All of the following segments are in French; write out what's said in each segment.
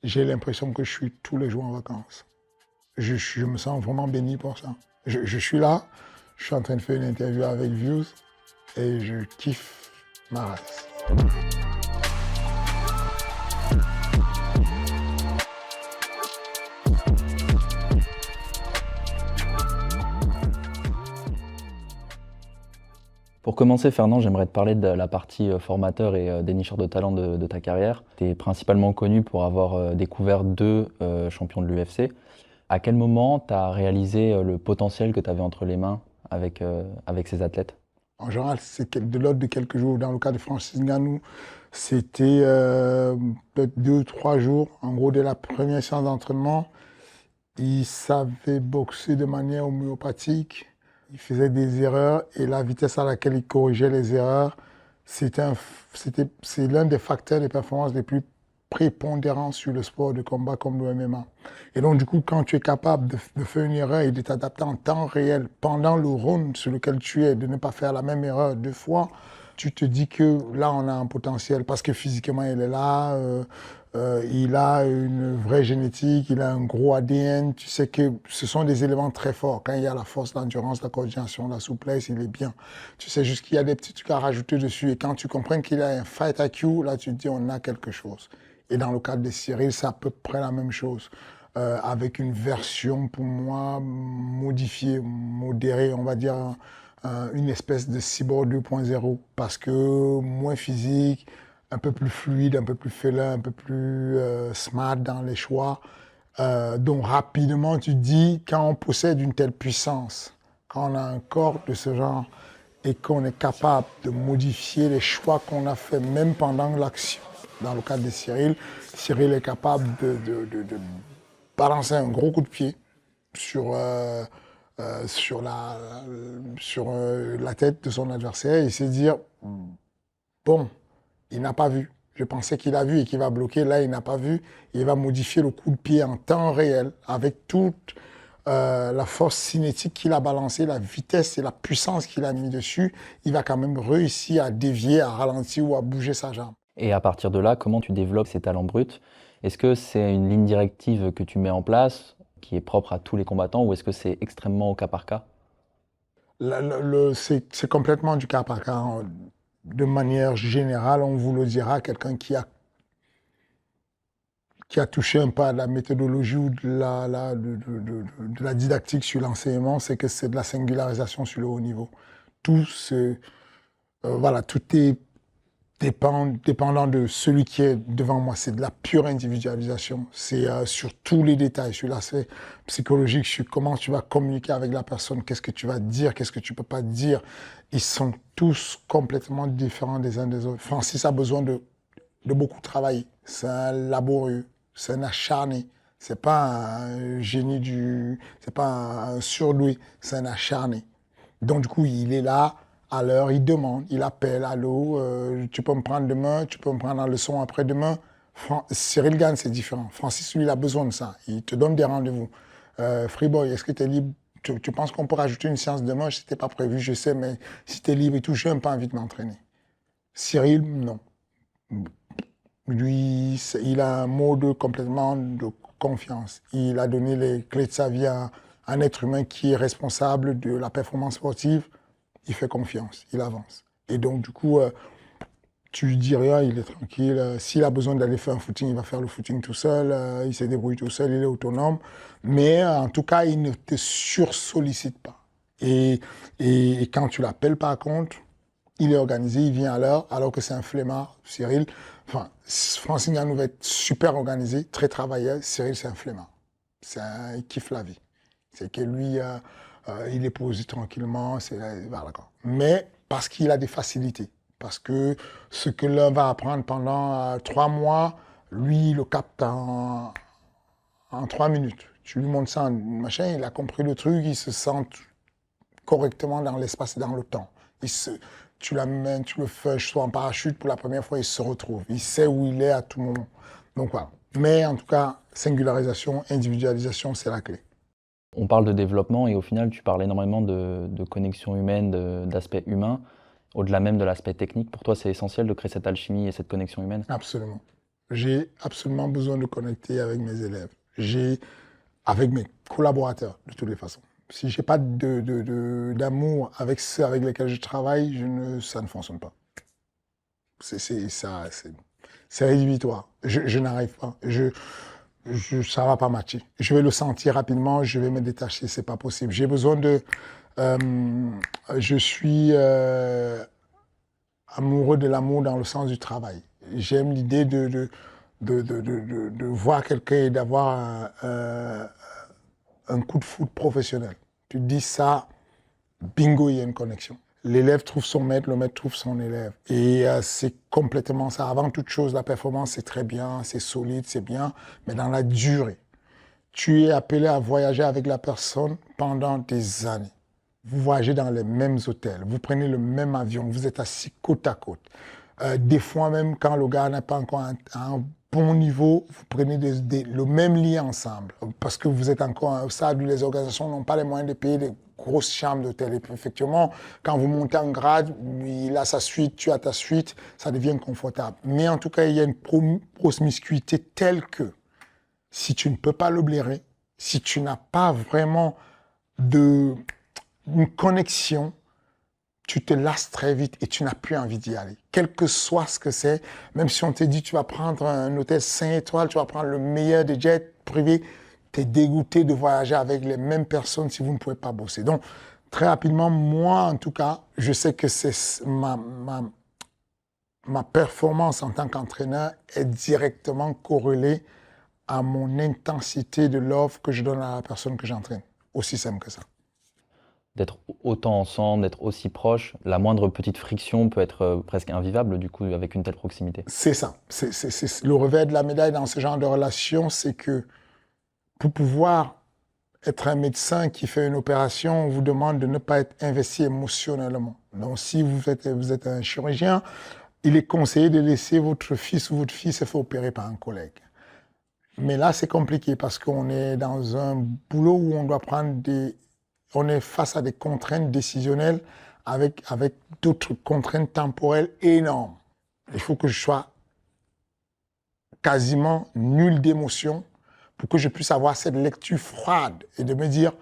j'ai l'impression que je suis tous les jours en vacances. Je me sens vraiment béni pour ça. Je suis là, je suis en train de faire une interview avec Views et je kiffe ma race. Pour commencer, Fernand, j'aimerais te parler de la partie formateur et dénicheur de talent de ta carrière. Tu es principalement connu pour avoir découvert deux champions de l'UFC. À quel moment tu as réalisé le potentiel que tu avais entre les mains avec ces athlètes? En général, c'est de l'ordre de quelques jours. Dans le cas de Francis Ngannou, c'était peut-être 2 ou 3 jours. En gros, dès la première séance d'entraînement, il savait boxer de manière homéopathique. Il faisait des erreurs et la vitesse à laquelle il corrigeait les erreurs, c'est l'un des facteurs de performance les plus prépondérants sur le sport de combat comme le MMA. Et donc, du coup, quand tu es capable de faire une erreur et de t'adapter en temps réel pendant le round sur lequel tu es, de ne pas faire la même erreur 2 fois, tu te dis que là, on a un potentiel parce que physiquement, il est là. Il a une vraie génétique, il a un gros ADN. Tu sais que ce sont des éléments très forts. Quand il y a la force, l'endurance, la coordination, la souplesse, il est bien. Tu sais juste qu'il y a des petits trucs à rajouter dessus. Et quand tu comprends qu'il a un fight IQ, là, tu te dis on a quelque chose. Et dans le cas de Cyril, c'est à peu près la même chose. Avec une version, pour moi, modifiée, modérée, on va dire, une espèce de cyborg 2.0. Parce que moins physique, un peu plus fluide, un peu plus félin, un peu plus smart dans les choix. Donc rapidement, tu te dis, quand on possède une telle puissance, quand on a un corps de ce genre et qu'on est capable de modifier les choix qu'on a fait même pendant l'action. Dans le cas de Cyril, Cyril est capable de balancer un gros coup de pied sur, la tête de son adversaire et se dire, bon, il n'a pas vu. Je pensais qu'il a vu et qu'il va bloquer. Là, il n'a pas vu. Il va modifier le coup de pied en temps réel avec toute la force cinétique qu'il a balancée, la vitesse et la puissance qu'il a mis dessus. Il va quand même réussir à dévier, à ralentir ou à bouger sa jambe. Et à partir de là, comment tu développes ces talents bruts? Est-ce que c'est une ligne directive que tu mets en place, qui est propre à tous les combattants, ou est-ce que c'est extrêmement au cas par cas? C'est complètement du cas par cas. De manière générale, on vous le dira, quelqu'un qui a touché un peu à la méthodologie ou de la didactique sur l'enseignement, c'est que c'est de la singularisation sur le haut niveau. Voilà, tout est dépendant de celui qui est devant moi. C'est de la pure individualisation. C'est sur tous les détails, sur l'aspect psychologique, sur comment tu vas communiquer avec la personne, qu'est-ce que tu vas dire, qu'est-ce que tu peux pas dire. Ils sont tous complètement différents des uns des autres. Francis a besoin de beaucoup travailler. C'est un laborieux, c'est un acharné. C'est pas un génie c'est pas un surdoué, c'est un acharné. Donc du coup, il est là à l'heure, il demande, il appelle, allô, tu peux me prendre demain, tu peux me prendre en leçon après-demain. Cyril Gann, c'est différent. Francis, lui, il a besoin de ça. Il te donne des rendez-vous. Freeboy, est-ce que tu es libre? Tu penses qu'on peut rajouter une séance demain? C'était pas prévu, je sais, mais si tu es libre et tout, j'ai un peu envie de m'entraîner. Cyril, non. Lui, il a un mode complètement de confiance. Il a donné les clés de sa vie à un être humain qui est responsable de la performance sportive. Il fait confiance, il avance. Et donc, du coup, tu lui dis rien, il est tranquille. S'il a besoin d'aller faire un footing, il va faire le footing tout seul. Il se débrouille tout seul, il est autonome. Mais en tout cas, il ne te sursollicite pas. Et quand tu l'appelles, par contre, il est organisé, il vient à l'heure, alors que c'est un flemmard, Cyril. Enfin, Francine Ngannou va être super organisé, très travailleur. Cyril, c'est un flemmard. Il kiffe la vie. C'est que lui, il est posé tranquillement. Voilà, quoi. Mais parce qu'il a des facilités. Parce que ce que l'un va apprendre pendant 3 mois, lui, il le capte en 3 minutes. Tu lui montres ça en machin, il a compris le truc, il se sent correctement dans l'espace et dans le temps. Tu l'amènes, tu le fais, soit en parachute pour la première fois, il se retrouve. Il sait où il est à tout moment. Donc voilà. Mais en tout cas, singularisation, individualisation, c'est la clé. On parle de développement et au final, tu parles énormément de connexion humaine, d'aspect humain, au-delà même de l'aspect technique. Pour toi, c'est essentiel de créer cette alchimie et cette connexion humaine? Absolument. J'ai absolument besoin de connecter avec mes élèves, avec mes collaborateurs, de toutes les façons. Si je n'ai pas d'amour avec ceux avec lesquels je travaille, ça ne fonctionne pas. C'est rédhibitoire. Je n'arrive pas. Ça ne va pas matcher. Je vais le sentir rapidement, je vais me détacher, c'est pas possible. J'ai besoin de... je suis amoureux de l'amour dans le sens du travail. J'aime l'idée de voir quelqu'un et d'avoir un coup de foot professionnel. Tu dis ça, bingo, il y a une connexion. L'élève trouve son maître, le maître trouve son élève. Et c'est complètement ça. Avant toute chose, la performance, c'est très bien, c'est solide, c'est bien, mais dans la durée. Tu es appelé à voyager avec la personne pendant des années. Vous voyagez dans les mêmes hôtels, vous prenez le même avion, vous êtes assis côte à côte. Des fois même, quand le gars n'a pas encore un bon niveau, vous prenez le même lit ensemble. Parce que vous êtes encore à un stade où les organisations n'ont pas les moyens de payer des grosses chambres d'hôtel. Et puis effectivement, quand vous montez en grade, il a sa suite, tu as ta suite, ça devient confortable. Mais en tout cas, il y a une promiscuité telle que si tu ne peux pas le blairer, si tu n'as pas vraiment une connexion, tu te lasses très vite et tu n'as plus envie d'y aller. Quel que soit ce que c'est, même si on te dit tu vas prendre un hôtel 5 étoiles, tu vas prendre le meilleur des jets privés, tu es dégoûté de voyager avec les mêmes personnes si vous ne pouvez pas bosser. Donc, très rapidement, moi, en tout cas, je sais que c'est ma performance en tant qu'entraîneur est directement corrélée à mon intensité de l'offre que je donne à la personne que j'entraîne. Aussi simple que ça. D'être autant ensemble, d'être aussi proche, la moindre petite friction peut être presque invivable du coup avec une telle proximité. C'est ça. C'est le revers de la médaille dans ce genre de relation, c'est que pour pouvoir être un médecin qui fait une opération, on vous demande de ne pas être investi émotionnellement. Donc si vous êtes un chirurgien, il est conseillé de laisser votre fils ou votre fille se faire opérer par un collègue. Mais là, c'est compliqué parce qu'on est dans un boulot où on doit on est face à des contraintes décisionnelles avec d'autres contraintes temporelles énormes. Il faut que je sois quasiment nul d'émotion pour que je puisse avoir cette lecture froide et de me dire,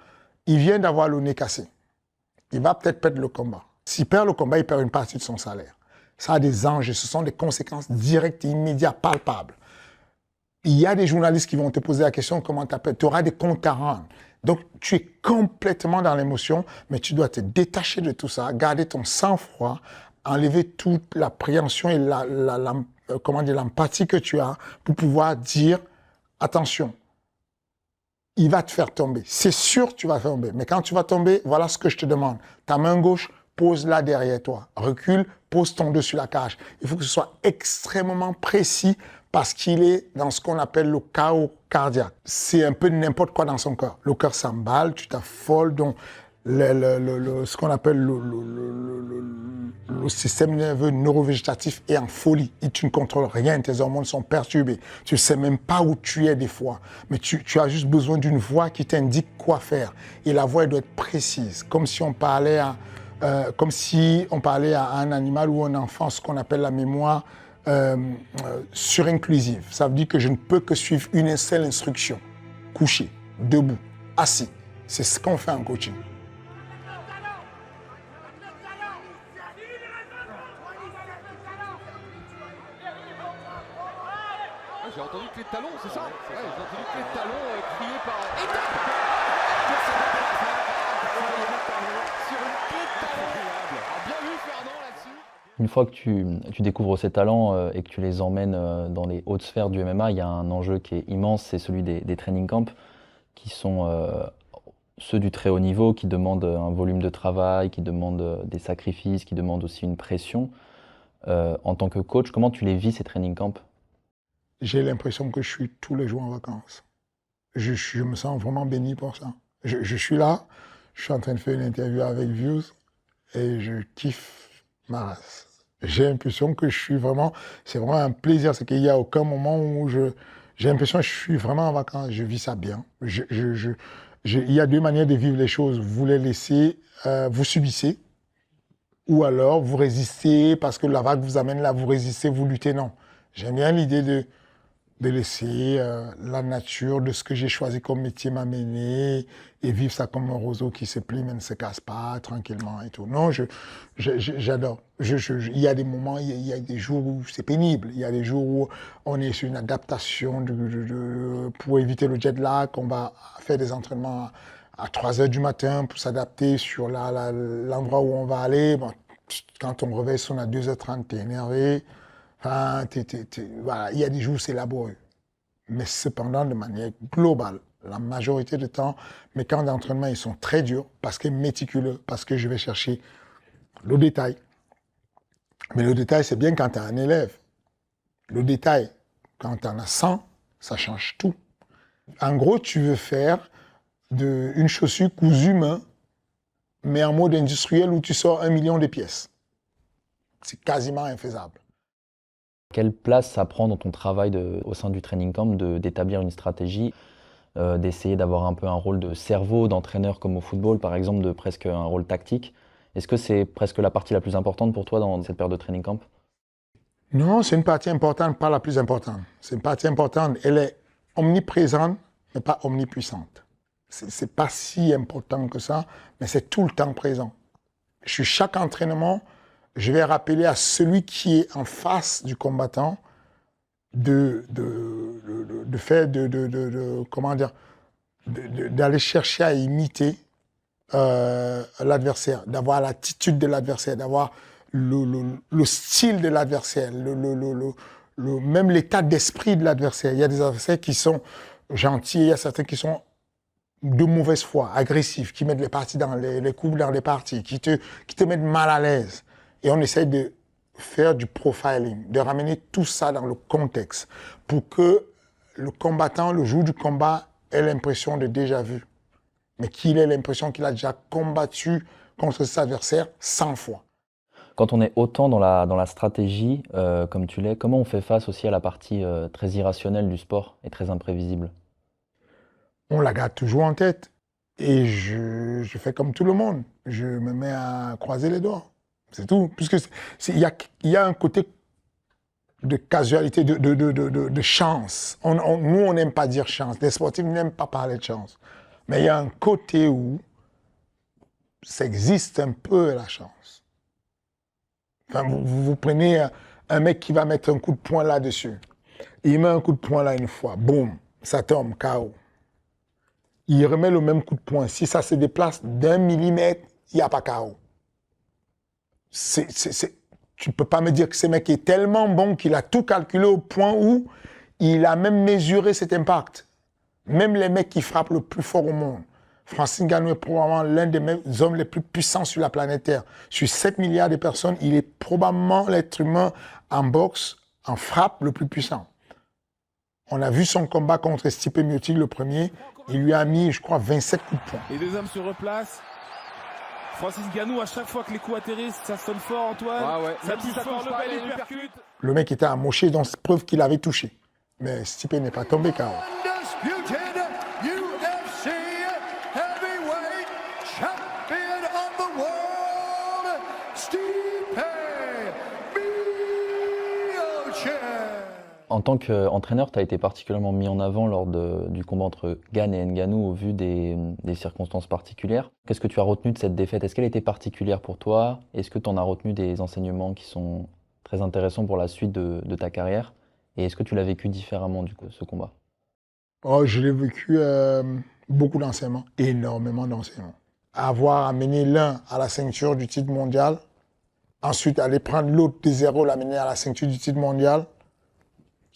il vient d'avoir le nez cassé. Il va peut-être perdre le combat. S'il perd le combat, il perd une partie de son salaire. Ça a des enjeux, ce sont des conséquences directes, immédiates, palpables. Il y a des journalistes qui vont te poser la question, comment t'appelles? Tu auras des comptes à rendre. Donc, tu es complètement dans l'émotion, mais tu dois te détacher de tout ça, garder ton sang-froid, enlever toute l'appréhension et l'empathie que tu as pour pouvoir dire, attention, il va te faire tomber. C'est sûr que tu vas tomber, mais quand tu vas tomber, voilà ce que je te demande. Ta main gauche, pose-la derrière toi. Recule, pose ton dos sur la cage. Il faut que ce soit extrêmement précis parce qu'il est dans ce qu'on appelle le chaos cardiaque. C'est un peu n'importe quoi dans son cœur. Le cœur s'emballe, tu t'affoles, donc ce qu'on appelle le système nerveux neurovégétatif est en folie. Et tu ne contrôles rien, tes hormones sont perturbées. Tu ne sais même pas où tu es des fois. Mais tu as juste besoin d'une voix qui t'indique quoi faire. Et la voix elle doit être précise, comme si on parlait à un animal ou un enfant, ce qu'on appelle la mémoire surinclusive. Ça veut dire que je ne peux que suivre une seule instruction. Couché, debout, assis. C'est ce qu'on fait en coaching. J'ai entendu clé de talon, c'est ça? Ouais, j'ai entendu clé de talon crié par... Sur une clé de talon. Bien vu Fernand là-dessus. Une fois que tu découvres ces talents et que tu les emmènes dans les hautes sphères du MMA, il y a un enjeu qui est immense, c'est celui des training camps, qui sont ceux du très haut niveau, qui demandent un volume de travail, qui demandent des sacrifices, qui demandent aussi une pression. En tant que coach, comment tu les vis ces training camps? J'ai l'impression que je suis tous les jours en vacances. Je me sens vraiment béni pour ça. Je suis là, je suis en train de faire une interview avec Views et je kiffe ma race. J'ai l'impression que c'est vraiment un plaisir. C'est qu'il n'y a aucun moment où j'ai l'impression que je suis vraiment en vacances. Je vis ça bien. Il y a deux manières de vivre les choses. Vous les laissez, vous subissez, ou alors vous résistez parce que la vague vous amène là, vous résistez, vous luttez. Non. J'aime bien l'idée de de laisser la nature de ce que j'ai choisi comme métier m'amener et vivre ça comme un roseau qui se plie mais ne se casse pas tranquillement et tout. Non, j'adore. Il y a des moments, il y a des jours où c'est pénible. Il y a des jours où on est sur une adaptation pour éviter le jet lag. On va faire des entraînements à 3 heures du matin pour s'adapter sur l'endroit où on va aller. Bon, quand on réveille son à 2h30, t'es énervé. Enfin, voilà, il y a des jours où c'est laborieux. Mais cependant, de manière globale, la majorité du temps, mes camps d'entraînement, ils sont très durs parce que méticuleux, parce que je vais chercher le détail. Mais le détail, c'est bien quand tu as un élève. Le détail, quand tu en as 100, ça change tout. En gros, tu veux faire une chaussure cousue main, mais en mode industriel où tu sors 1 million de pièces. C'est quasiment infaisable. Quelle place ça prend dans ton travail au sein du training camp d'établir une stratégie, d'essayer d'avoir un peu un rôle de cerveau, d'entraîneur comme au football par exemple, de presque un rôle tactique? Est-ce que c'est presque la partie la plus importante pour toi dans cette période de training camp? Non, c'est une partie importante, pas la plus importante. C'est une partie importante, elle est omniprésente, mais pas omnipuissante. C'est pas si important que ça, mais c'est tout le temps présent. Sur chaque entraînement, je vais rappeler à celui qui est en face du combattant d'aller chercher à imiter l'adversaire, d'avoir l'attitude de l'adversaire, d'avoir le style de l'adversaire, même l'état d'esprit de l'adversaire. Il y a des adversaires qui sont gentils, il y a certains qui sont de mauvaise foi, agressifs, qui mettent les parties dans les coups dans les parties, qui te mettent mal à l'aise. Et on essaie de faire du profiling, de ramener tout ça dans le contexte pour que le combattant, le jour du combat, ait l'impression de déjà vu, mais qu'il ait l'impression qu'il a déjà combattu contre ses adversaires 100 fois. Quand on est autant dans la stratégie, comme tu l'es, comment on fait face aussi à la partie très irrationnelle du sport et très imprévisible? On la garde toujours en tête. Et je fais comme tout le monde. Je me mets à croiser les doigts. C'est tout. Puisque il y a un côté de casualité, de chance. Nous, on n'aime pas dire chance. Les sportifs n'aiment pas parler de chance. Mais il y a un côté où ça existe un peu la chance. Enfin, vous prenez un mec qui va mettre un coup de poing là-dessus. Il met un coup de poing là une fois. Boum, ça tombe, KO. Il remet le même coup de poing. Si ça se déplace d'1 millimètre, il n'y a pas KO. Tu ne peux pas me dire que ce mec est tellement bon qu'il a tout calculé au point où il a même mesuré cet impact. Même les mecs qui frappent le plus fort au monde. Francis Ngannou est probablement l'un des hommes les plus puissants sur la planète Terre. Sur 7 milliards de personnes, il est probablement l'être humain en boxe, en frappe, le plus puissant. On a vu son combat contre Stipe Miocic, le premier. Il lui a mis, je crois, 27 coups de poing. Les deux hommes se replacent. Francis Ngannou, à chaque fois que les coups atterrissent, ça sonne fort, Antoine. Ah ouais. Ça touche fort, le bel et percute. Le mec était amoché, donc c'est preuve qu'il avait touché. Mais Stipe n'est pas tombé KO. Undisputed UFC heavyweight champion of the world, Stipe Miocic. En tant qu'entraîneur, tu as été particulièrement mis en avant lors du combat entre Gane et Ngannou au vu des circonstances particulières. Qu'est-ce que tu as retenu de cette défaite? Est-ce qu'elle était particulière pour toi? Est-ce que tu en as retenu des enseignements qui sont très intéressants pour la suite de ta carrière? Et est-ce que tu l'as vécu différemment, du coup, ce combat? Oh, je l'ai vécu beaucoup d'enseignements, énormément d'enseignements. Avoir amené l'un à la ceinture du titre mondial, ensuite aller prendre l'autre de zéro, l'amener à la ceinture du titre mondial,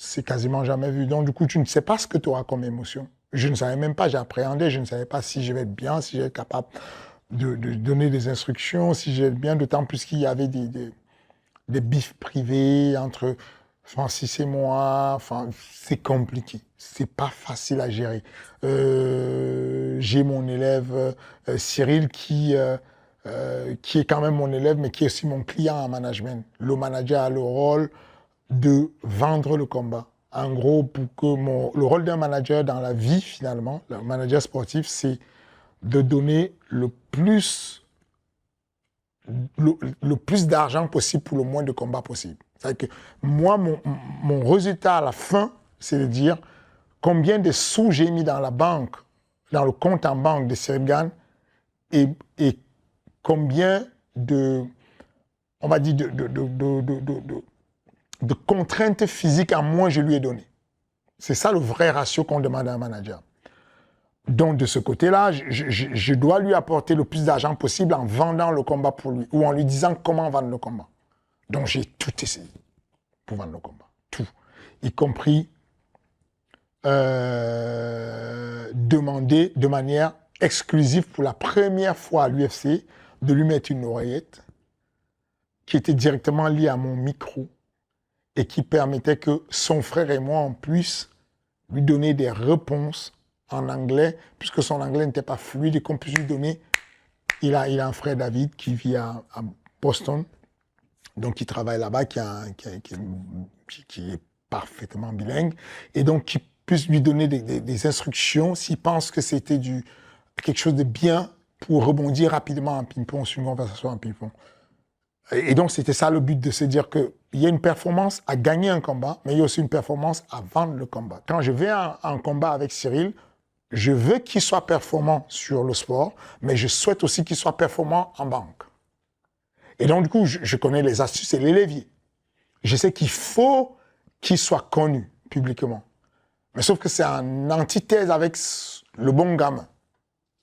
c'est quasiment jamais vu. Donc, du coup, tu ne sais pas ce que tu auras comme émotion. Je ne savais même pas, j'appréhendais, je ne savais pas si je vais être bien, si je vais être capable de donner des instructions, si je vais être bien, d'autant plus qu'il y avait des bifs privés entre Francis et moi. Enfin, c'est compliqué. C'est pas facile à gérer. J'ai mon élève Cyril qui est quand même mon élève, mais qui est aussi mon client en management. Le manager a le rôle de vendre le combat. En gros, pour que le rôle d'un manager dans la vie, finalement, le manager sportif, c'est de donner le plus d'argent possible pour le moins de combats possible. C'est-à-dire que moi, mon résultat à la fin, c'est de dire combien de sous j'ai mis dans la banque, dans le compte en banque de Cyril Gane, et combien de, on va dire, de contraintes physiques à moins je lui ai donné. C'est ça le vrai ratio qu'on demande à un manager. Donc, de ce côté-là, je dois lui apporter le plus d'argent possible en vendant le combat pour lui ou en lui disant comment vendre le combat. Donc, j'ai tout essayé pour vendre le combat. Tout. Y compris demander de manière exclusive pour la première fois à l'UFC de lui mettre une oreillette qui était directement liée à mon micro et qui permettait que son frère et moi, en puisse lui donner des réponses en anglais, puisque son anglais n'était pas fluide et qu'on puisse lui donner... Il a un frère David qui vit à Boston, donc qui travaille là-bas, qui est parfaitement bilingue, et donc qui puisse lui donner des instructions s'il pense que c'était quelque chose de bien pour rebondir rapidement en ping-pong sur une conversation en ping-pong. Et donc, c'était ça le but, de se dire qu'il y a une performance à gagner un combat, mais il y a aussi une performance à vendre le combat. Quand je vais en combat avec Cyril, je veux qu'il soit performant sur le sport, mais je souhaite aussi qu'il soit performant en banque. Et donc, du coup, je connais les astuces et les leviers. Je sais qu'il faut qu'il soit connu publiquement. Mais sauf que c'est en antithèse avec le bon gamin.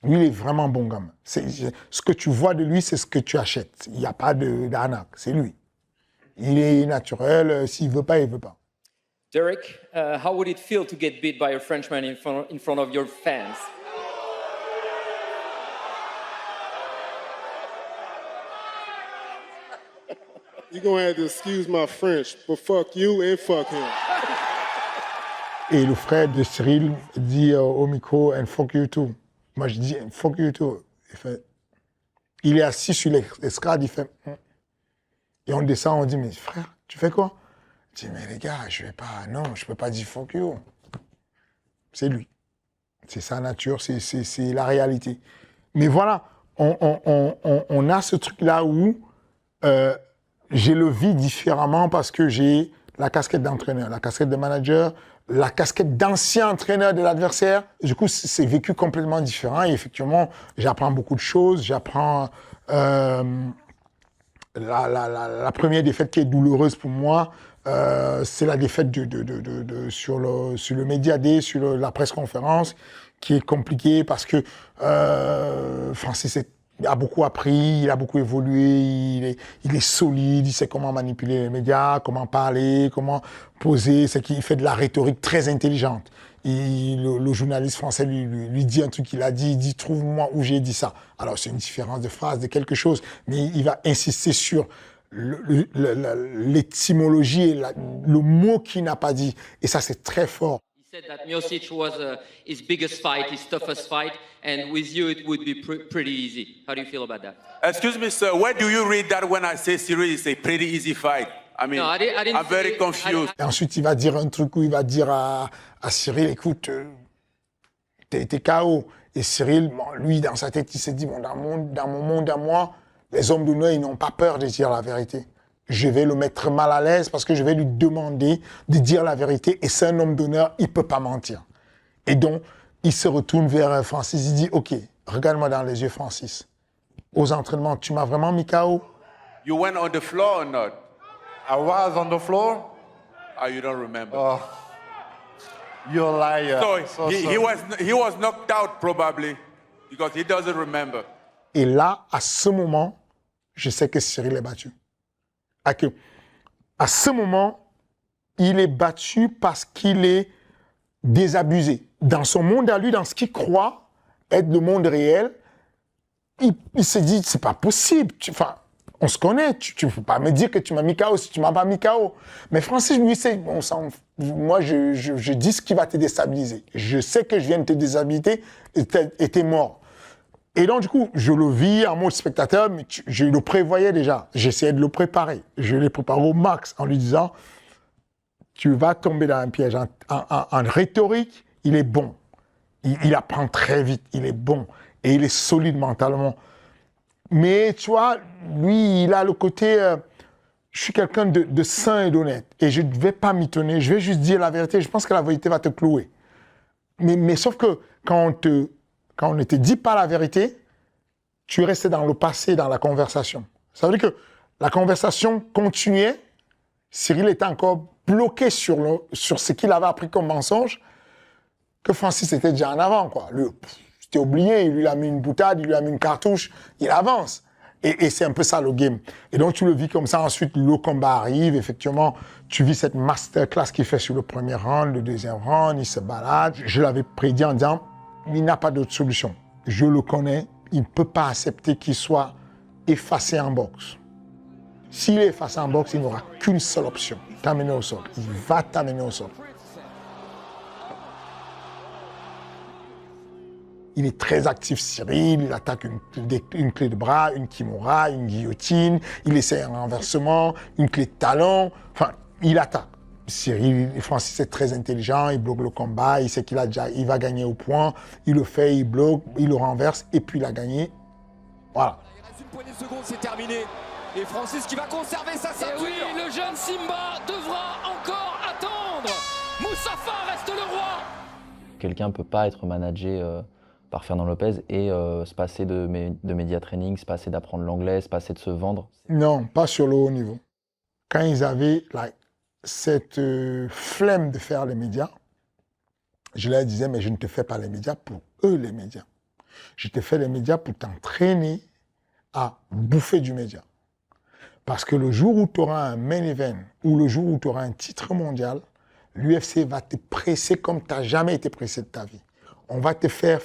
Lui, il est vraiment bon gamin. Ce que tu vois de lui, c'est ce que tu achètes. Il n'y a pas d'arnaque, c'est lui. Il est naturel, s'il ne veut pas, il ne veut pas. Derek, how would it feel to get beat by a Frenchman in front of your fans? You're going to have to excuse my French, but fuck you and fuck him. Et le frère de Cyril dit au micro, and fuck you too. Moi, je dis, and fuck you too. Il est assis sur l'estrade, il fait... Et on descend, on dit, mais frère, tu fais quoi? Je dis, mais les gars, je vais pas... Non, je peux pas dire fuck you. C'est lui. C'est sa nature, c'est la réalité. Mais voilà, on a ce truc-là où j'ai le vis différemment parce que j'ai la casquette d'entraîneur, la casquette de manager, la casquette d'ancien entraîneur de l'adversaire. Du coup, c'est vécu complètement différent. Et effectivement, j'apprends beaucoup de choses. J'apprends la première défaite qui est douloureuse pour moi. C'est la défaite sur le Media Day, sur la presse-conférence, qui est compliquée parce que Francis a beaucoup appris, il a beaucoup évolué, il est solide, il sait comment manipuler les médias, comment parler, comment poser, c'est qu'il fait de la rhétorique très intelligente. Le journaliste français lui dit un truc qu'il a dit, il dit « trouve-moi où j'ai dit ça ». Alors c'est une différence de phrase, de quelque chose, mais il va insister sur l'étymologie et le mot qu'il n'a pas dit. Et ça, c'est très fort. He said that Miocic was his biggest fight, his toughest fight, and with you it would be pretty easy. How do you feel about that? Excuse me, sir. Where do you read that when I say Cyril is a pretty easy fight? I mean, No, I didn't I'm very confused. Et ensuite, il va dire un truc où il va dire à Cyril, écoute, t'es KO. Et Cyril, bon, lui, dans sa tête, il s'est dit, bon, dans mon monde à moi, les hommes d'honneur, ils n'ont pas peur de dire la vérité. Je vais le mettre mal à l'aise parce que je vais lui demander de dire la vérité. Et c'est un homme d'honneur, il ne peut pas mentir. Et donc, il se retourne vers Francis, il dit, OK, regarde-moi dans les yeux, Francis. Aux entraînements, tu m'as vraiment mis KO? You went on the floor or not? I was on the floor. Oh, you don't remember. Oh, you're a liar. So he was knocked out probably because he doesn't remember. Et là, à ce moment, je sais que Cyril est battu. À ce moment, il est battu parce qu'il est désabusé. Dans son monde à lui, dans ce qu'il croit être le monde réel, il se dit, c'est pas possible. On se connaît, tu ne peux pas me dire que tu m'as mis KO si tu m'as pas mis KO. Mais Francis, lui, moi, je dis ce qui va te déstabiliser. Je sais que je viens de te déstabiliser et t'es mort. Et donc, du coup, je le vis en mode spectateur, mais je le prévoyais déjà. J'essayais de le préparer. Je l'ai préparé au max en lui disant, tu vas tomber dans un piège. En rhétorique, il est bon. Il apprend très vite, il est bon. Et il est solide mentalement. Mais tu vois, lui, il a le côté... je suis quelqu'un de sain et d'honnête. Et je ne vais pas m'étonner, je vais juste dire la vérité. Je pense que la vérité va te clouer. Mais sauf que quand on ne te dit pas la vérité, tu restes dans le passé, dans la conversation. Ça veut dire que la conversation continuait. Cyril était encore bloqué sur ce qu'il avait appris comme mensonge, que Francis était déjà en avant, quoi. Lui, c'était oublié, il lui a mis une boutade, il lui a mis une cartouche, il avance. Et c'est un peu ça le game. Et donc tu le vis comme ça, ensuite le combat arrive, effectivement, tu vis cette masterclass qu'il fait sur le premier round, le deuxième round, il se balade. Je l'avais prédit en disant, il n'a pas d'autre solution. Je le connais, il ne peut pas accepter qu'il soit effacé en boxe. S'il est effacé en boxe, il n'aura qu'une seule option, t'amener au sol. Il va t'amener au sol. Il est très actif, Cyril, il attaque une clé de bras, une kimura, une guillotine, il essaie un renversement, une clé de talon, enfin, il attaque. Francis est très intelligent, il bloque le combat, il sait il va gagner au point, il le fait, il bloque, il le renverse, et puis il a gagné. Voilà. Il reste une poignée de secondes, c'est terminé. Et Francis qui va conserver sa ceinture. Et oui, le jeune Simba devra encore attendre. Moussafa reste le roi. Quelqu'un ne peut pas être managé par Fernand Lopez et se passer de média training, se passer d'apprendre l'anglais, se passer de se vendre. Non, pas sur le haut niveau. Quand ils avaient cette flemme de faire les médias, je leur disais, mais je ne te fais pas les médias pour eux, les médias. Je te fais les médias pour t'entraîner à bouffer du média. Parce que le jour où tu auras un main event ou le jour où tu auras un titre mondial, l'UFC va te presser comme tu n'as jamais été pressé de ta vie. On va te faire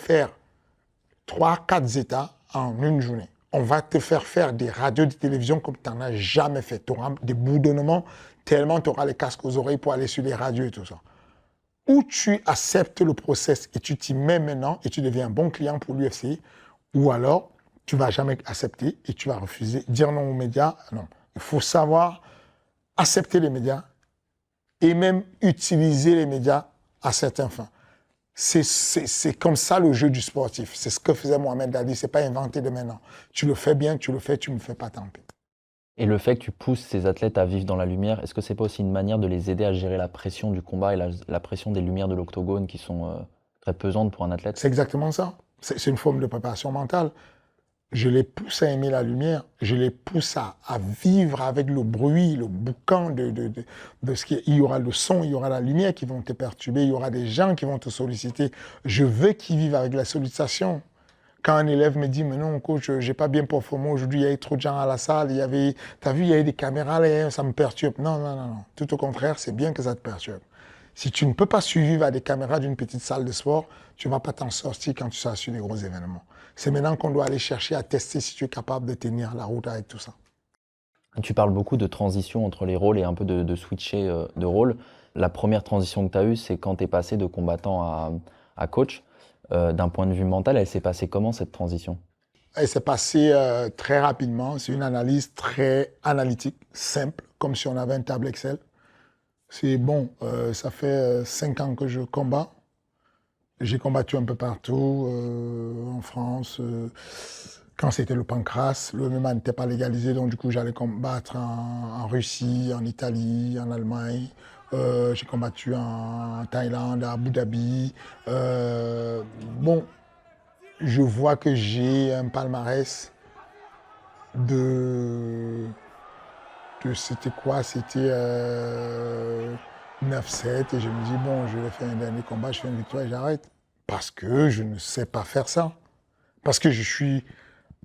3-4 états en une journée. On va te faire des radios de télévision comme tu n'en as jamais fait. Tu auras des bourdonnements tellement tu auras les casques aux oreilles pour aller sur les radios et tout ça. Ou tu acceptes le process et tu t'y mets maintenant et tu deviens un bon client pour l'UFC, ou alors tu ne vas jamais accepter et tu vas refuser, dire non aux médias. Non, il faut savoir accepter les médias et même utiliser les médias à certains fins. C'est comme ça le jeu du sportif. C'est ce que faisait Mohamed Ali. Ce n'est pas inventé de maintenant. Tu le fais bien, tu le fais, tu ne me fais pas tant pis. Et le fait que tu pousses ces athlètes à vivre dans la lumière, est-ce que c'est pas aussi une manière de les aider à gérer la pression du combat et la pression des lumières de l'octogone qui sont très pesantes pour un athlète? C'est exactement ça. C'est une forme de préparation mentale. Je les pousse à aimer la lumière, je les pousse à vivre avec le bruit, le boucan de ce qu'il y aura le son, il y aura la lumière qui vont te perturber, il y aura des gens qui vont te solliciter. Je veux qu'ils vivent avec la sollicitation. Quand un élève me dit, mais non, coach, j'ai pas bien performé aujourd'hui, il y avait trop de gens à la salle, t'as vu, il y avait des caméras là, ça me perturbe. Non, non, non, non. Tout au contraire, c'est bien que ça te perturbe. Si tu ne peux pas survivre à des caméras d'une petite salle de sport, tu ne vas pas t'en sortir quand tu seras sur des gros événements. C'est maintenant qu'on doit aller chercher à tester si tu es capable de tenir la route avec tout ça. Tu parles beaucoup de transition entre les rôles et un peu de switcher de rôle. La première transition que tu as eue, c'est quand tu es passé de combattant à coach. D'un point de vue mental, elle s'est passée comment cette transition? Elle s'est passée très rapidement. C'est une analyse très analytique, simple, comme si on avait un tableau Excel. C'est bon, ça fait 5 ans que je combats. J'ai combattu un peu partout, en France. Quand c'était le pancras, le MMA n'était pas légalisé, donc du coup j'allais combattre en Russie, en Italie, en Allemagne. J'ai combattu en Thaïlande, à Abu Dhabi. Bon, je vois que j'ai un palmarès c'était quoi? C'était 9-7 et je me dis, bon, je vais faire un dernier combat, je fais une victoire et j'arrête. Parce que je ne sais pas faire ça. Parce que je suis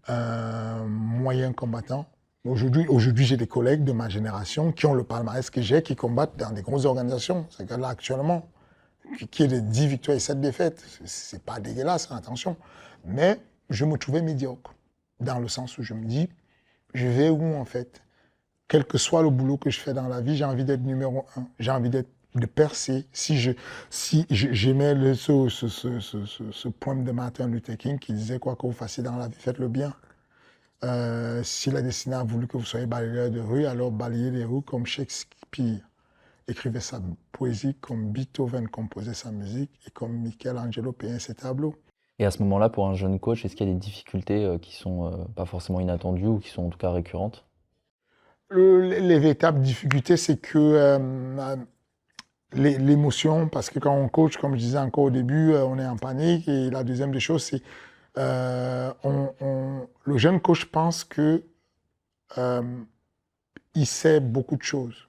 un moyen combattant. Aujourd'hui, j'ai des collègues de ma génération qui ont le palmarès que j'ai, qui combattent dans des grosses organisations. C'est que là, actuellement, qui est de 10 victoires et 7 défaites. C'est pas dégueulasse, attention. Mais je me trouvais médiocre. Dans le sens où je me dis, je vais où en fait? Quel que soit le boulot que je fais dans la vie, j'ai envie d'être numéro 1. J'ai envie de percer. Si j'aimais ce poème de Martin Luther King qui disait quoi que vous fassiez dans la vie, faites-le bien. Si la destinée a voulu que vous soyez balayeur de rue, alors balayez les rues comme Shakespeare écrivait sa poésie, comme Beethoven composait sa musique et comme Michelangelo peignait ses tableaux. Et à ce moment-là, pour un jeune coach, est-ce qu'il y a des difficultés qui sont pas forcément inattendues ou qui sont en tout cas récurrentes? Les véritables difficultés, c'est que l'émotion, parce que quand on coach, comme je disais encore au début, on est en panique. Et la deuxième des choses, c'est le jeune coach pense que il sait beaucoup de choses.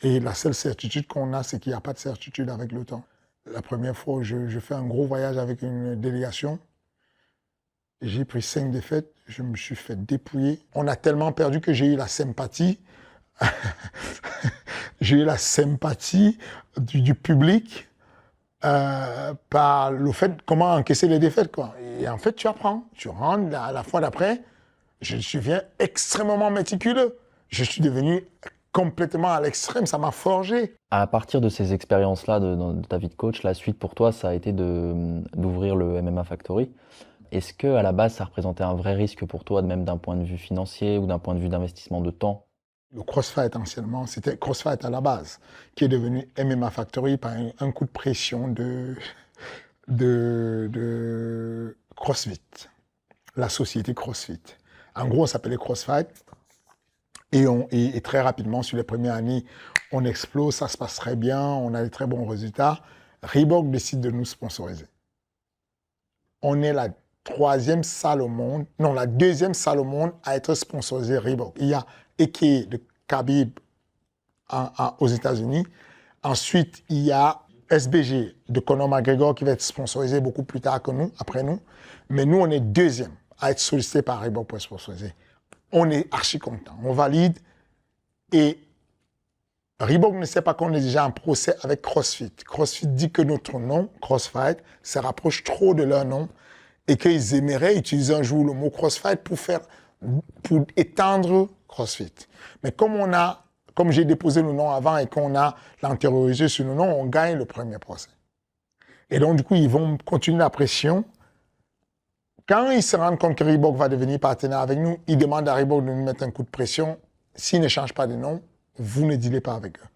Et la seule certitude qu'on a, c'est qu'il n'y a pas de certitude avec le temps. La première fois, je fais un gros voyage avec une délégation. J'ai pris 5 défaites, je me suis fait dépouiller. On a tellement perdu que j'ai eu la sympathie. J'ai eu la sympathie du public par le fait comment encaisser les défaites, quoi. Et en fait, tu apprends. Tu rentres la fois d'après, je deviens extrêmement méticuleux. Je suis devenu complètement à l'extrême, ça m'a forgé. À partir de ces expériences-là de ta vie de coach, la suite pour toi, ça a été d'ouvrir le MMA Factory. Est-ce que à la base, ça représentait un vrai risque pour toi, même d'un point de vue financier ou d'un point de vue d'investissement de temps? Le CrossFight, anciennement, c'était CrossFight à la base, qui est devenu MMA Factory par un coup de pression de CrossFit, la société CrossFit. En gros, on s'appelait CrossFight. Et très rapidement, sur les premières années, on explose, ça se passe très bien, on a des très bons résultats. Reebok décide de nous sponsoriser. On est la deuxième salle au monde à être sponsorisée Reebok. Il y a Eke de Khabib aux États-Unis. Ensuite, il y a SBG de Conor McGregor qui va être sponsorisé beaucoup plus tard que nous, après nous. Mais nous, on est deuxième à être sollicité par Reebok pour être sponsorisé. On est archi content, on valide. Et Reebok ne sait pas qu'on est déjà en procès avec CrossFit. CrossFit dit que notre nom, CrossFight, se rapproche trop de leur nom et qu'ils aimeraient utiliser un jour le mot CrossFight pour étendre CrossFit. Mais comme j'ai déposé le nom avant et qu'on a l'antériorité sur le nom, on gagne le premier procès. Et donc, du coup, ils vont continuer la pression. Quand ils se rendent compte que Reebok va devenir partenaire avec nous, ils demandent à Reebok de nous mettre un coup de pression. S'ils ne changent pas de nom, vous ne dealez pas avec eux.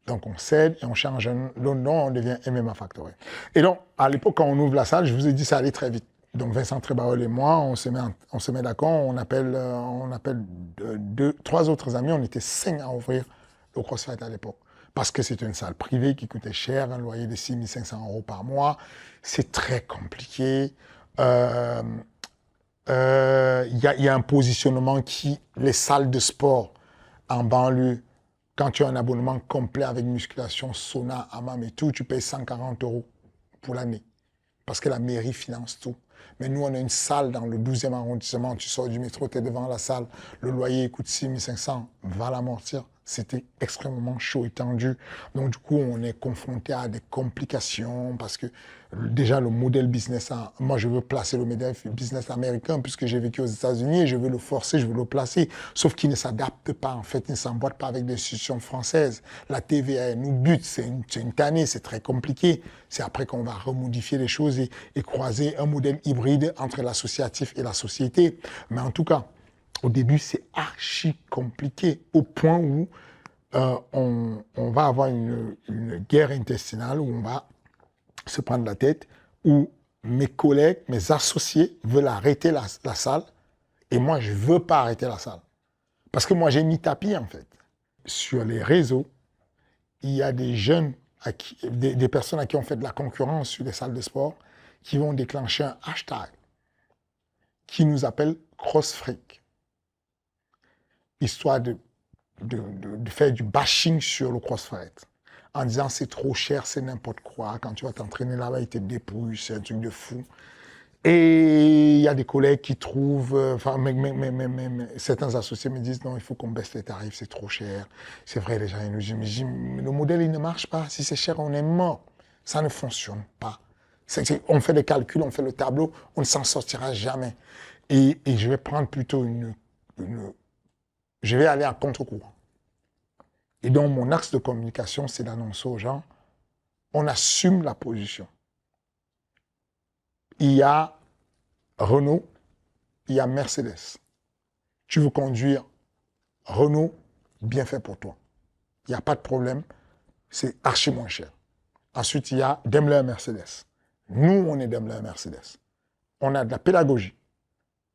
Donc on cède et on change le nom, on devient MMA Factory. Et donc, à l'époque, quand on ouvre la salle, je vous ai dit, ça allait très vite. Donc Vincent Trébarol et moi, on se met d'accord, on appelle 3 autres amis, on était 5 à ouvrir le CrossFight à l'époque. Parce que c'est une salle privée qui coûtait cher, un loyer de 6 500 € par mois. C'est très compliqué. Il y a un positionnement les salles de sport en banlieue, quand tu as un abonnement complet avec musculation, sauna, hammam et tout, tu payes 140 € pour l'année. Parce que la mairie finance tout. Mais nous, on a une salle dans le 12e arrondissement. Tu sors du métro, tu es devant la salle. Le loyer coûte 6 500, va l'amortir. C'était extrêmement chaud et tendu. Donc, du coup, on est confronté à des complications parce que déjà, le modèle business, moi, je veux placer le modèle business américain puisque j'ai vécu aux États-Unis et je veux le forcer, je veux le placer. Sauf qu'il ne s'adapte pas, en fait, il ne s'emboîte pas avec des institutions françaises. La TVA nous bute, c'est une tannée, c'est très compliqué. C'est après qu'on va remodifier les choses et croiser un modèle hybride entre l'associatif et la société. Mais en tout cas, au début, c'est archi compliqué, au point où on va avoir une guerre intestinale, où on va se prendre la tête, où mes collègues, mes associés veulent arrêter la salle, et moi, je ne veux pas arrêter la salle. Parce que moi, j'ai mis tapis, en fait. Sur les réseaux, il y a des jeunes, des personnes à qui on fait de la concurrence sur les salles de sport, qui vont déclencher un hashtag qui nous appelle CrossFreak. Histoire de faire du bashing sur le CrossFight. En disant c'est trop cher, c'est n'importe quoi. Quand tu vas t'entraîner là-bas, ils te dépouillent, c'est un truc de fou. Et il y a des collègues qui trouvent, certains associés me disent non, il faut qu'on baisse les tarifs, c'est trop cher. C'est vrai, les gens ils nous disent, mais le modèle il ne marche pas. Si c'est cher, on est mort. Ça ne fonctionne pas. On fait des calculs, on fait le tableau, on ne s'en sortira jamais. Et je vais prendre plutôt je vais aller à contre-courant. Et donc, mon axe de communication, c'est d'annoncer aux gens, on assume la position. Il y a Renault, il y a Mercedes. Tu veux conduire Renault, bien fait pour toi. Il n'y a pas de problème, c'est archi moins cher. Ensuite, il y a Daimler Mercedes. Nous, on est Daimler Mercedes. On a de la pédagogie,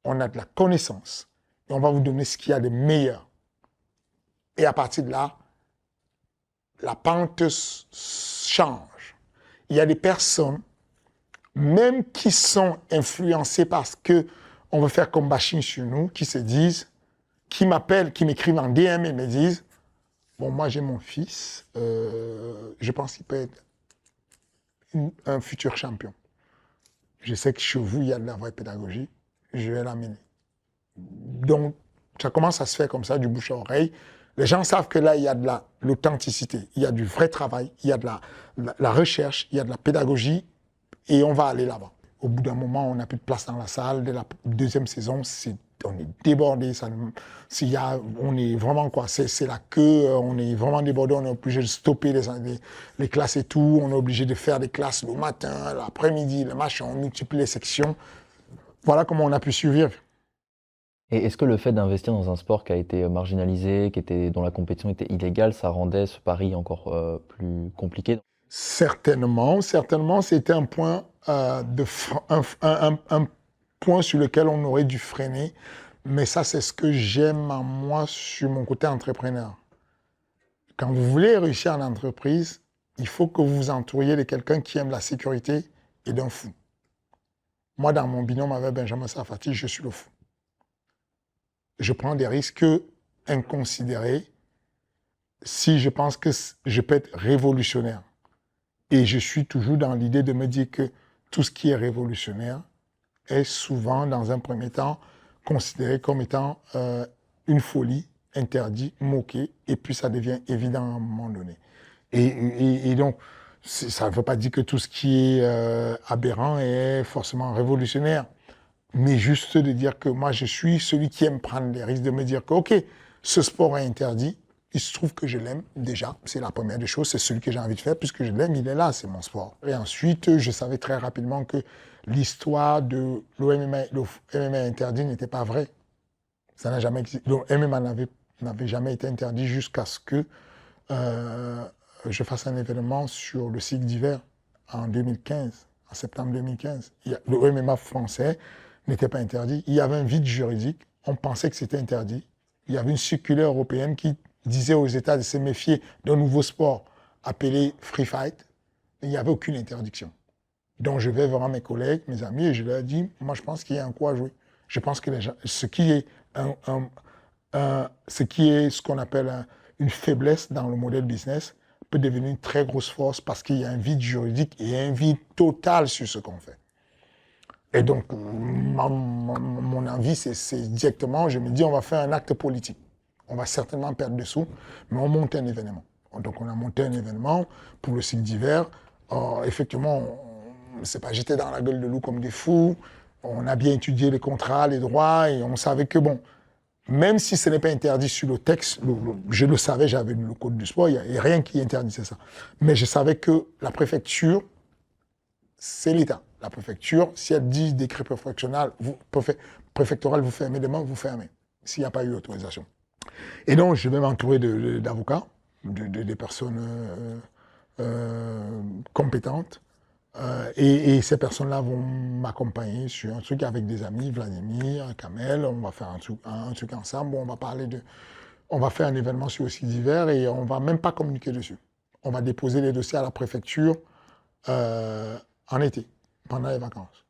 on a de la connaissance, et on va vous donner ce qu'il y a de meilleur Et à partir de là, la pente change. Il y a des personnes, même qui sont influencées parce qu'on veut faire comme bashing sur nous, qui se disent, qui m'appellent, qui m'écrivent en DM et me disent, bon, moi j'ai mon fils, je pense qu'il peut être un futur champion. Je sais que chez vous, il y a de la vraie pédagogie, je vais l'amener. Donc, ça commence à se faire comme ça, du bouche à oreille. Les gens savent que là, il y a de l'authenticité, il y a du vrai travail, il y a de la recherche, il y a de la pédagogie, et on va aller là-bas. Au bout d'un moment, on n'a plus de place dans la salle. Dès la deuxième saison, on est débordé. On est vraiment quoi, c'est la queue, on est vraiment débordé, on est obligé de stopper les classes et tout. On est obligé de faire des classes le matin, l'après-midi, le machin, on multiplie les sections. Voilà comment on a pu survivre. Et est-ce que le fait d'investir dans un sport qui a été marginalisé, dont la compétition était illégale, ça rendait ce pari encore plus compliqué? Certainement, c'était un point, un point sur lequel on aurait dû freiner. Mais ça, c'est ce que j'aime en moi sur mon côté entrepreneur. Quand vous voulez réussir en entreprise, il faut que vous vous entouriez de quelqu'un qui aime la sécurité et d'un fou. Moi, dans mon binôme avec Benjamin Safati, je suis le fou. Je prends des risques inconsidérés si je pense que je peux être révolutionnaire. Et je suis toujours dans l'idée de me dire que tout ce qui est révolutionnaire est souvent, dans un premier temps, considéré comme étant une folie, interdit, moqué, et puis ça devient évident à un moment donné. Et donc, ça ne veut pas dire que tout ce qui est aberrant est forcément révolutionnaire, mais juste de dire que moi, je suis celui qui aime prendre des risques, de me dire que, OK, ce sport est interdit, il se trouve que je l'aime déjà, c'est la première des choses, c'est celui que j'ai envie de faire, puisque je l'aime, il est là, c'est mon sport. Et ensuite, je savais très rapidement que l'histoire de le MMA interdit n'était pas vraie. Ça n'a jamais existé. Le MMA n'avait jamais été interdit jusqu'à ce que je fasse un événement sur le cycle d'hiver en 2015, en septembre 2015. Le MMA français n'était pas interdit. Il y avait un vide juridique. On pensait que c'était interdit. Il y avait une circulaire européenne qui disait aux États de se méfier d'un nouveau sport appelé Free Fight. Il n'y avait aucune interdiction. Donc je vais voir mes collègues, mes amis, et je leur dis, moi je pense qu'il y a un coup à jouer. Je pense que ce qui est ce qu'on appelle une faiblesse dans le modèle business peut devenir une très grosse force parce qu'il y a un vide juridique et un vide total sur ce qu'on fait. Et donc, mon envie, c'est directement, je me dis, on va faire un acte politique. On va certainement perdre des sous, mais on monte un événement. Donc, on a monté un événement pour le cycle d'hiver. Effectivement, c'est pas jeter dans la gueule de loup comme des fous. On a bien étudié les contrats, les droits, et on savait que, bon, même si ce n'est pas interdit sur le texte, je le savais, j'avais le code du sport, il n'y a rien qui interdisait ça. Mais je savais que la préfecture, c'est l'État. La préfecture, si elle dit décret préfectoral, vous fermez demain, vous fermez, s'il n'y a pas eu autorisation. Et donc, je vais m'entourer d'avocats, des personnes compétentes, et ces personnes-là vont m'accompagner sur un truc avec des amis, Vladimir, Kamel, on va faire un truc ensemble, où on va faire un événement sur le site d'hiver et on ne va même pas communiquer dessus. On va déposer les dossiers à la préfecture en été, pendant les vacances.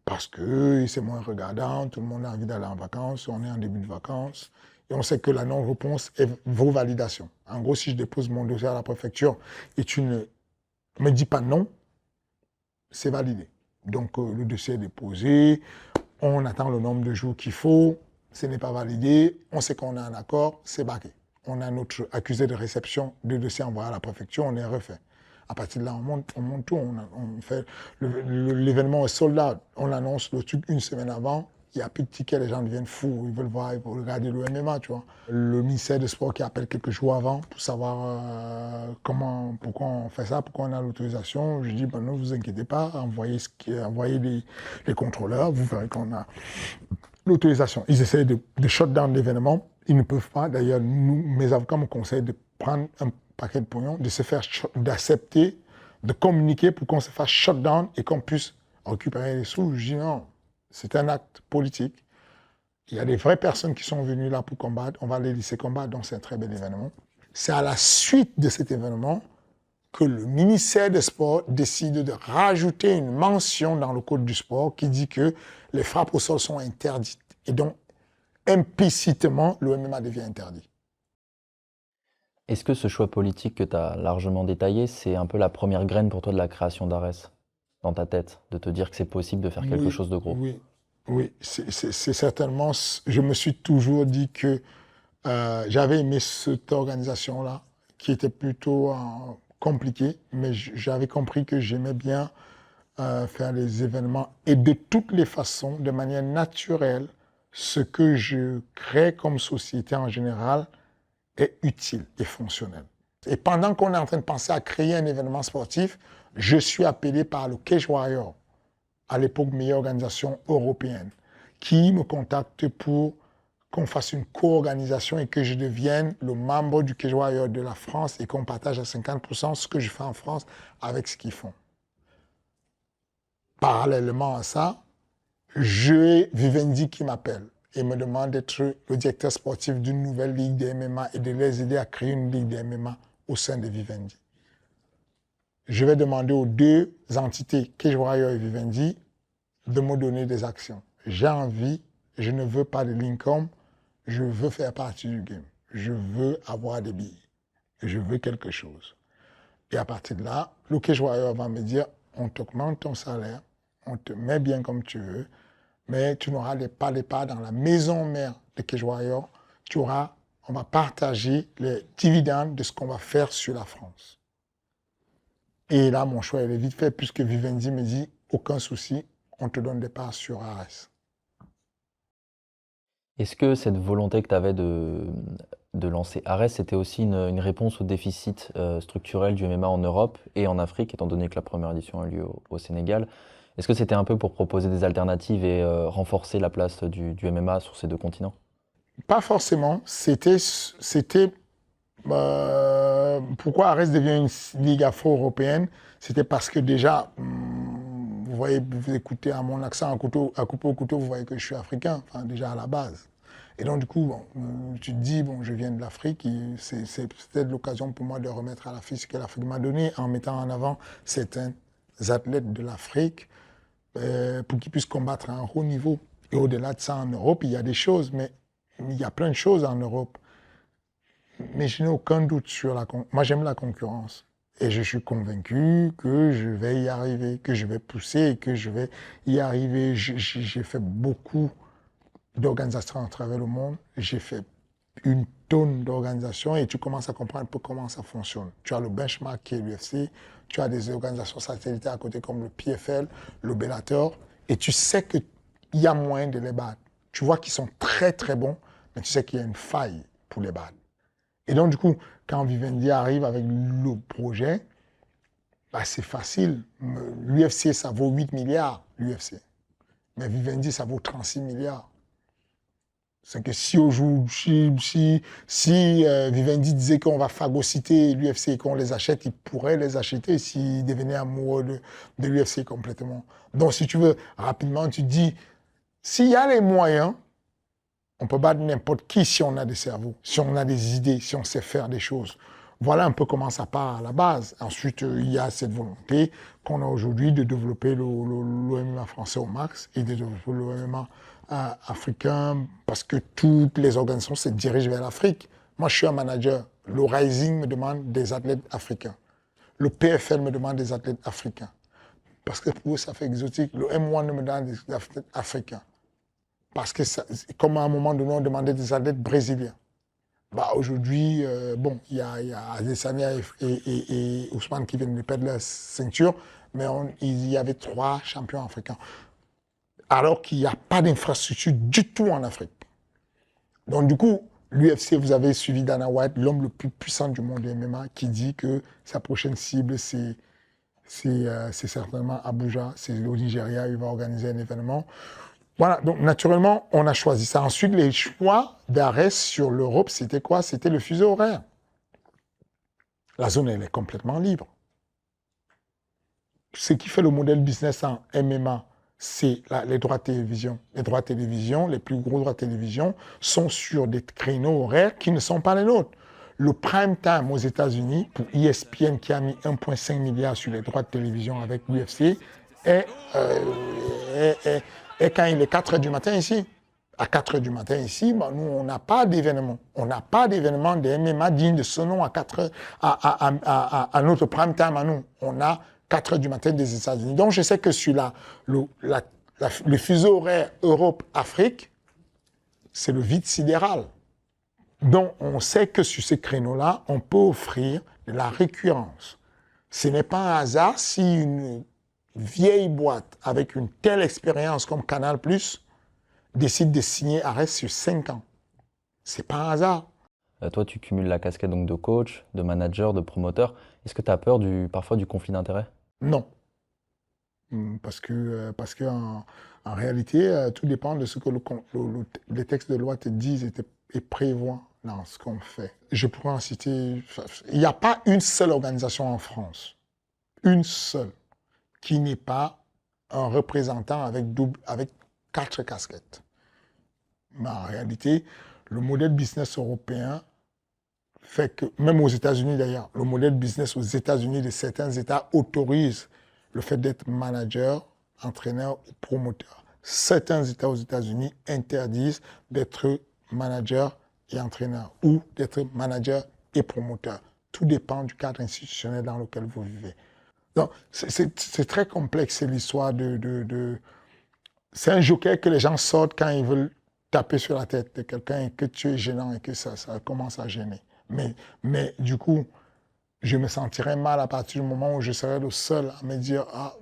Parce que c'est moins regardant, tout le monde a envie d'aller en vacances, on est en début de vacances, et on sait que la non-réponse est vos validations. En gros, si je dépose mon dossier à la préfecture et tu ne me dis pas non, c'est validé. Donc le dossier est déposé, on attend le nombre de jours qu'il faut, ce n'est pas validé, on sait qu'on a un accord, c'est bâclé. On a notre accusé de réception de dossier envoyé à la préfecture, on est refait. À partir de là, on monte tout, on fait l'événement est sold out. On annonce le truc une semaine avant, il n'y a plus de tickets, les gens deviennent fous, ils veulent voir, ils veulent regarder le MMA, tu vois. Le ministère des Sports qui appelle quelques jours avant pour savoir pourquoi on fait ça, pourquoi on a l'autorisation. Je dis, ben non, vous inquiétez pas, envoyez les contrôleurs, vous verrez qu'on a l'autorisation. Ils essaient de shut down l'événement, ils ne peuvent pas. D'ailleurs, mes avocats me conseillent de prendre un paquet de pognon, d'accepter, de communiquer pour qu'on se fasse shut down et qu'on puisse récupérer les sous. Je dis non, c'est un acte politique. Il y a des vraies personnes qui sont venues là pour combattre. On va les laisser combattre, donc c'est un très bel événement. C'est à la suite de cet événement que le ministère des Sports décide de rajouter une mention dans le code du sport qui dit que les frappes au sol sont interdites. Et donc, implicitement, le MMA devient interdit. Est-ce que ce choix politique que tu as largement détaillé, c'est un peu la première graine pour toi de la création d'Ares dans ta tête, de te dire que c'est possible de faire quelque chose de gros? Oui, c'est certainement. Je me suis toujours dit que j'avais aimé cette organisation-là, qui était plutôt compliquée, mais j'avais compris que j'aimais bien faire les événements. Et de toutes les façons, de manière naturelle, ce que je crée comme société en général est utile et fonctionnel. Et pendant qu'on est en train de penser à créer un événement sportif, je suis appelé par le Cage Warrior, à l'époque meilleure organisation européenne, qui me contacte pour qu'on fasse une co-organisation et que je devienne le membre du Cage Warrior de la France et qu'on partage à 50% ce que je fais en France avec ce qu'ils font. Parallèlement à ça, j'ai Vivendi qui m'appelle et me demande d'être le directeur sportif d'une nouvelle ligue de MMA et de les aider à créer une ligue de MMA au sein de Vivendi. Je vais demander aux deux entités, Cage Warrior et Vivendi, de me donner des actions. J'ai envie, je ne veux pas de l'income, je veux faire partie du game. Je veux avoir des billets. Je veux quelque chose. Et à partir de là, le Cage Warrior va me dire, on t'augmente ton salaire, on te met bien comme tu veux, mais tu n'auras pas les parts dans la maison mère de Cage Warrior. On va partager les dividendes de ce qu'on va faire sur la France. Et là, mon choix est vite fait, puisque Vivendi me dit, aucun souci, on te donne des parts sur Ares. Est-ce que cette volonté que tu avais de lancer Ares, c'était aussi une réponse au déficit structurel du MMA en Europe et en Afrique, étant donné que la première édition a lieu au Sénégal? Est-ce que c'était un peu pour proposer des alternatives et renforcer la place du MMA sur ces deux continents? Pas forcément. Pourquoi Ares devient une ligue afro-européenne? C'était parce que déjà, vous voyez, vous écoutez à mon accent à couper au couteau, vous voyez que je suis africain, enfin, déjà à la base. Et donc, du coup, tu te dis, je viens de l'Afrique, c'est peut-être l'occasion pour moi de remettre à l'Afrique ce que l'Afrique m'a donné en mettant en avant certains athlètes de l'Afrique pour qu'ils puissent combattre à un haut niveau. Et au-delà de ça, en Europe, il y a des choses, mais il y a plein de choses en Europe. Mais je n'ai aucun doute sur moi, j'aime la concurrence. Et je suis convaincu que je vais y arriver, que je vais pousser et que je vais y arriver. J'ai fait beaucoup d'organisations à travers le monde. J'ai fait une tonne d'organisations et tu commences à comprendre un peu comment ça fonctionne. Tu as le benchmark qui est l'UFC, tu as des organisations satellitaires à côté comme le PFL, le Bellator, et tu sais qu'il y a moyen de les battre. Tu vois qu'ils sont très très bons, mais tu sais qu'il y a une faille pour les battre. Et donc, du coup, quand Vivendi arrive avec le projet, c'est facile. L'UFC, ça vaut 8 milliards, l'UFC. Mais Vivendi, ça vaut 36 milliards. C'est que si Vivendi disait qu'on va phagocyter l'UFC et qu'on les achète, il pourrait les acheter s'il devenait amoureux de l'UFC complètement. Donc, si tu veux, rapidement, tu dis, s'il y a les moyens, on peut battre n'importe qui si on a des cerveaux, si on a des idées, si on sait faire des choses. Voilà un peu comment ça part à la base. Ensuite, il y a cette volonté qu'on a aujourd'hui de développer le MMA français au max et de développer le MMA africain parce que toutes les organisations se dirigent vers l'Afrique. Moi, je suis un manager. Le Rising me demande des athlètes africains. Le PFL me demande des athlètes africains. Parce que pour eux, ça fait exotique. Le M1 me demande des athlètes africains. Parce que, comme à un moment donné, on demandait des athlètes brésiliens. Aujourd'hui, il y a Adesanya et Ousmane qui viennent de perdre la ceinture, mais il y avait 3 champions africains. Alors qu'il n'y a pas d'infrastructure du tout en Afrique. Donc, du coup, l'UFC, vous avez suivi Dana White, l'homme le plus puissant du monde du MMA, qui dit que sa prochaine cible, c'est certainement Abuja, c'est au Nigeria, il va organiser un événement. Voilà, donc naturellement, on a choisi ça. Ensuite, les choix d'Ares sur l'Europe, c'était quoi? C'était le fuseau horaire. La zone, elle est complètement libre. Ce qui fait le modèle business en MMA, c'est les droits de télévision. Les droits de télévision, les plus gros droits de télévision, sont sur des créneaux horaires qui ne sont pas les nôtres. Le prime time aux États-Unis, pour ESPN qui a mis 1,5 milliard sur les droits de télévision avec l'UFC, est quand il est 4 h du matin ici. À 4 h du matin ici, nous, on n'a pas d'événement. On n'a pas d'événement de MMA digne de ce nom à notre prime time à nous. On a 4 h du matin des États-Unis. Donc, je sais que sur le fuseau horaire Europe-Afrique, c'est le vide sidéral. Donc, on sait que sur ces créneaux-là, on peut offrir de la récurrence. Ce n'est pas un hasard si une vieille boîte avec une telle expérience comme Canal+, décide de signer Arès sur 5 ans. C'est pas un hasard. Toi, tu cumules la casquette donc, de coach, de manager, de promoteur. Est-ce que tu as peur parfois du conflit d'intérêts? Non. Parce que en réalité, tout dépend de ce que les textes de loi te disent et prévoient dans ce qu'on fait. Je pourrais en citer... Il n'y a pas une seule organisation en France, une seule, qui n'est pas un représentant avec 4 casquettes. Mais en réalité, le modèle business européen fait que, même aux États-Unis d'ailleurs, le modèle business aux États-Unis de certains États autorise le fait d'être manager, entraîneur ou promoteur. Certains États aux États-Unis interdisent d'être manager et entraîneur ou d'être manager et promoteur. Tout dépend du cadre institutionnel dans lequel vous vivez. Donc, c'est très complexe, c'est l'histoire C'est un joker que les gens sortent quand ils veulent taper sur la tête de quelqu'un et que tu es gênant et que ça commence à gêner. Mais du coup, je me sentirais mal à partir du moment où je serais le seul à me dire « Ah,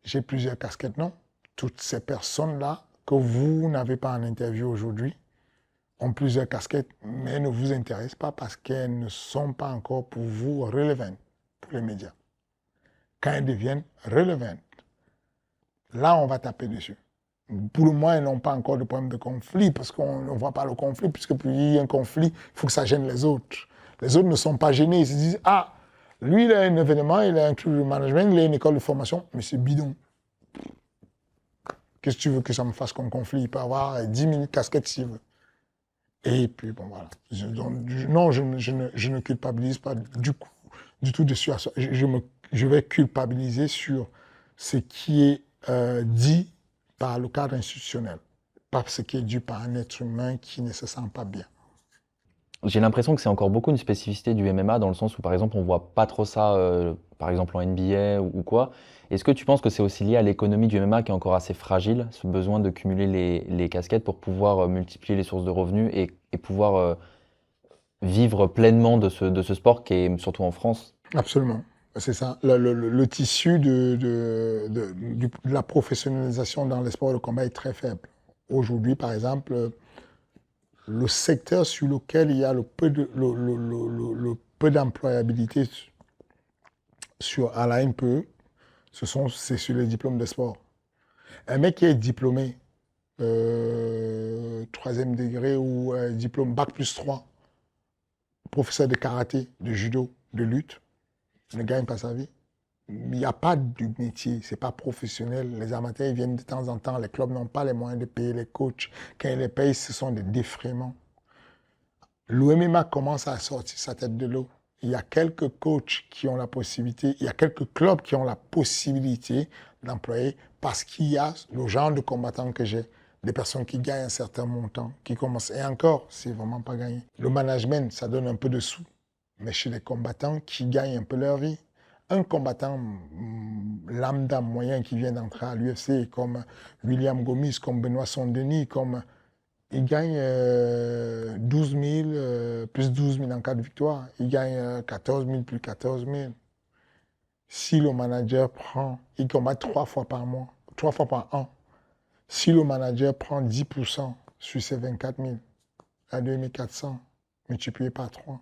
j'ai plusieurs casquettes. » Non, toutes ces personnes-là que vous n'avez pas en interview aujourd'hui ont plusieurs casquettes, mais ne vous intéressent pas parce qu'elles ne sont pas encore pour vous relevantes pour les médias. Quand elles deviennent relevantes, là, on va taper dessus. Pour le moment, ils n'ont pas encore de problème de conflit parce qu'on ne voit pas le conflit, puisque pour qu'il y ait un conflit, il faut que ça gêne les autres. Les autres ne sont pas gênés. Ils se disent « Ah, lui, il a un événement, il a un truc de management, il a une école de formation, mais c'est bidon. Qu'est-ce que tu veux que ça me fasse comme conflit? Il peut avoir 10 000 casquettes s'il veut. » Et puis, bon, voilà. Non, je ne culpabilise pas du tout dessus. Je vais culpabiliser sur ce qui est dit par le cadre institutionnel, pas ce qui est dû par un être humain qui ne se sent pas bien. J'ai l'impression que c'est encore beaucoup une spécificité du MMA dans le sens où, par exemple, on ne voit pas trop ça, par exemple en NBA ou quoi. Est-ce que tu penses que c'est aussi lié à l'économie du MMA qui est encore assez fragile, ce besoin de cumuler les casquettes pour pouvoir multiplier les sources de revenus et pouvoir vivre pleinement de ce sport qui est surtout en France? Absolument. C'est ça. Le tissu de la professionnalisation dans les sports de combat est très faible. Aujourd'hui, par exemple, le secteur sur lequel il y a le peu d'employabilité à la NPE, c'est sur les diplômes de sport. Un mec qui est diplômé 3e degré ou diplôme Bac+3, professeur de karaté, de judo, de lutte, ne gagne pas sa vie. Il n'y a pas de métier, ce n'est pas professionnel. Les amateurs ils viennent de temps en temps, les clubs n'ont pas les moyens de payer les coachs. Quand ils les payent, ce sont des défraiements. L'OMMA commence à sortir sa tête de l'eau. Il y a quelques coachs qui ont la possibilité, il y a quelques clubs qui ont la possibilité d'employer parce qu'il y a le genre de combattants que j'ai, des personnes qui gagnent un certain montant, qui commencent. Et encore, c'est vraiment pas gagné. Le management, ça donne un peu de sous. Mais chez les combattants qui gagnent un peu leur vie, un combattant lambda moyen qui vient d'entrer à l'UFC, comme William Gomis, comme Benoît Saint-Denis, il gagne 12 000, plus 12 000 en cas de victoire. Il gagne 14 000, plus 14 000. Si le manager il combat 3 fois par mois, 3 fois par an. Si le manager prend 10% sur ces 24 000, à 2 400, multiplié par 3,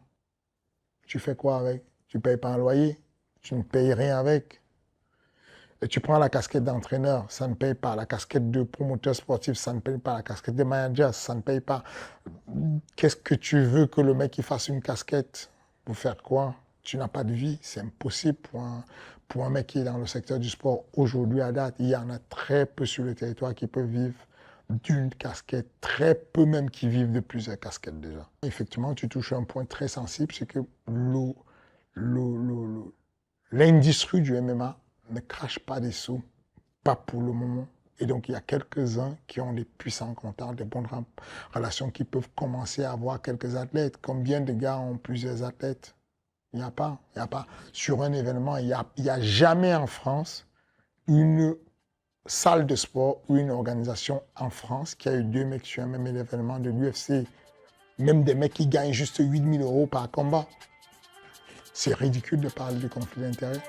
tu fais quoi avec? Tu ne payes pas un loyer, tu ne payes rien avec. Et tu prends la casquette d'entraîneur, ça ne paye pas. La casquette de promoteur sportif, ça ne paye pas. La casquette de manager, ça ne paye pas. Qu'est-ce que tu veux que le mec il fasse une casquette? Pour faire quoi? tu n'as pas de vie. C'est impossible pour un mec qui est dans le secteur du sport aujourd'hui à date. Il y en a très peu sur le territoire qui peuvent vivre d'une casquette, très peu même qui vivent de plusieurs casquettes déjà. Effectivement, tu touches un point très sensible, c'est que l'industrie du MMA ne crache pas des sous, pas pour le moment. Et donc, il y a quelques-uns qui ont des puissants contacts, des bonnes relations, qui peuvent commencer à avoir quelques athlètes. Combien de gars ont plusieurs athlètes? Il n'y a pas. Sur un événement, il n'y a jamais en France une salle de sport ou une organisation en France qui a eu 2 mecs sur un même événement de l'UFC. Même des mecs qui gagnent juste 8 000 € par combat. C'est ridicule de parler de conflit d'intérêts.